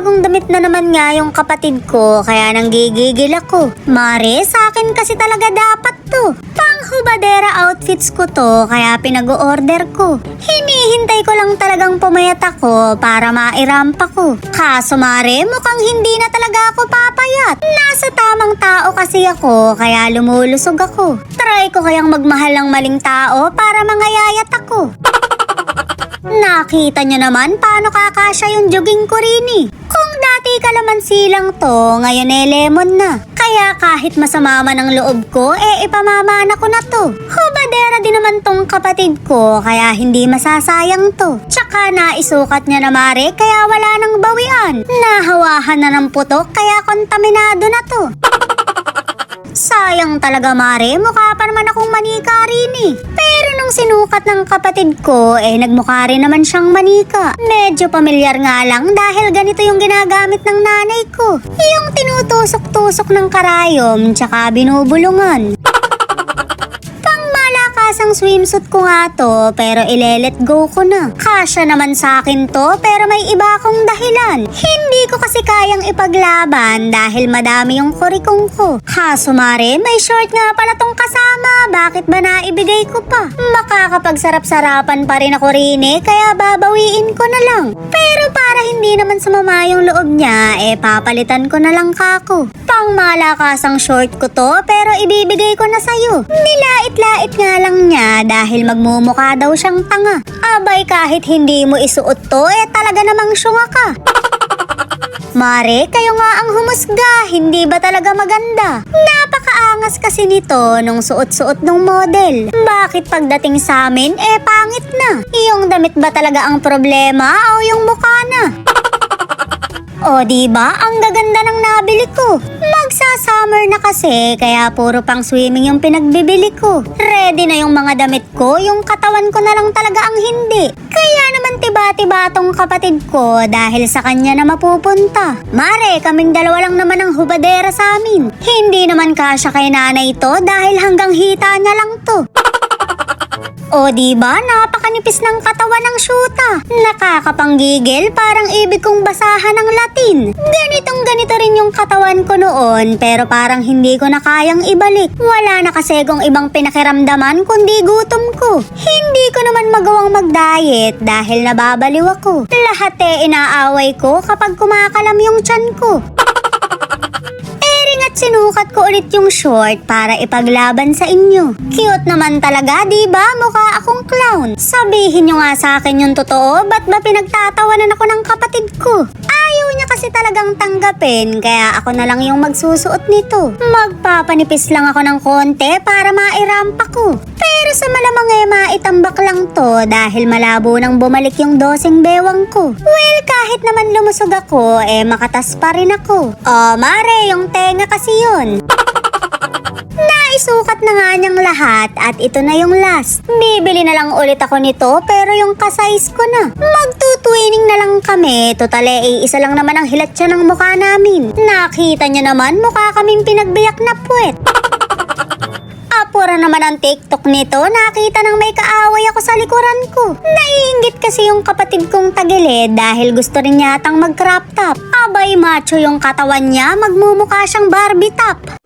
bagong damit na naman nga yung kapatid ko, kaya nanggigigil ako. Mare, sa akin kasi talaga dapat to. Panghubadera outfits ko to, kaya pinag-o-order ko. Hinihintay ko lang talagang pumayat ako para mairampa ko. Kaso mare, mukhang hindi na talaga ako papayat. Nasa tamang tao kasi ako, kaya lumulusog ako. Try ko kayang magmahal ng maling tao para mangayayat ako. Nakita nyo naman paano kakasya yung jogging ko rin eh. Kung dati kalamansi lang to, ngayon lemon na. Kaya kahit masama man ang loob ko, ipamamana ko na to. Hubadera din naman tong kapatid ko, kaya hindi masasayang to. Tsaka naisukat niya na mare, kaya wala nang bawian. Nahawahan na ng putok, kaya kontaminado na to. Sayang talaga mare, mukha pa naman akong manika rin eh. Pero nung sinukat ng kapatid ko, nagmukha rin naman siyang manika. Medyo pamilyar nga lang dahil ganito yung ginagamit ng nanay ko. Yung tinutusok-tusok ng karayom, tsaka binubulungan. Pangmalakasang swimsuit ko nga to, pero ile-let go ko na. Kasya naman sa akin to, pero may iba akong dahilan. Hindi ko kasi kayang ipaglaban dahil madami yung kurikong ko. Kaso mare, may short nga pala tong kasama. Bakit ba naibigay ko pa? Makakapagsarap-sarapan pa rin ako rin kaya babawiin ko na lang. Pero para hindi naman sumama yung loob niya, papalitan ko na lang kako. Pangmalakasang short ko to, pero ibibigay ko na sa'yo. Nilait-lait nga lang niya dahil magmumukha daw siyang tanga. Abay, kahit hindi mo isuot to, talaga namang syunga ka. Mare, kayo nga ang humusga, hindi ba talaga maganda? Napakaangas kasi nito nung suot-suot ng model. Bakit pagdating sa amin, pangit na? Yung damit ba talaga ang problema o yung mukha na? O diba, ang gaganda ng nabili ko. Magsa-summer na kasi, kaya puro pang swimming yung pinagbibili ko. Ready na yung mga damit ko, yung katawan ko na lang talaga ang hindi. Kaya naman tiba-tiba tong kapatid ko dahil sa kanya na mapupunta. Mare, kaming dalawa lang naman ang hubadera sa amin. Hindi naman kasya kay nanay to dahil hanggang hita niya lang to. O diba, napakanipis ng katawan ng syuta. Nakakapanggigil, parang ibig kong basahan ng Latin. Ganitong ganito rin yung katawan ko noon, pero parang hindi ko na kayang ibalik. Wala na kasi kung ibang pinakiramdaman kundi gutom ko. Hindi ko naman magawang mag-diet dahil nababaliw ako. Lahat inaaway ko kapag kumakalam yung tiyan ko. At sinukat ko ulit yung short para ipaglaban sa inyo. Cute naman talaga, diba? Mukha akong clown. Sabihin nyo nga sa akin yung totoo, ba't ba pinagtatawanan ako ng kapatid ko? Ayaw niya kasi talagang tanggapin, kaya ako na lang yung magsusuot nito. Magpapanipis lang ako ng konti para mairampa ko. Pero sa malamang maitambak lang to dahil malabo nang bumalik yung dosing bewang ko. Well, kahit naman lumusog ako, makatas pa rin ako. Oh, mare, yung tenga kasi yun. Naisukat na nga niyang lahat at ito na yung last. Bibili na lang ulit ako nito pero yung kasize ko na. Magtutwining na lang kami. Total isa lang naman ang hilatsya ng mukha namin. Nakita niyo naman mukha kaming pinagbiyak na puwet. Apura naman ang TikTok nito, nakita nang may kaaway ako sa likuran ko. Naiinggit kasi yung kapatid kong tagilid dahil gusto rin yatang mag-crop top. Abay, macho yung katawan niya, magmumukha siyang Barbie top.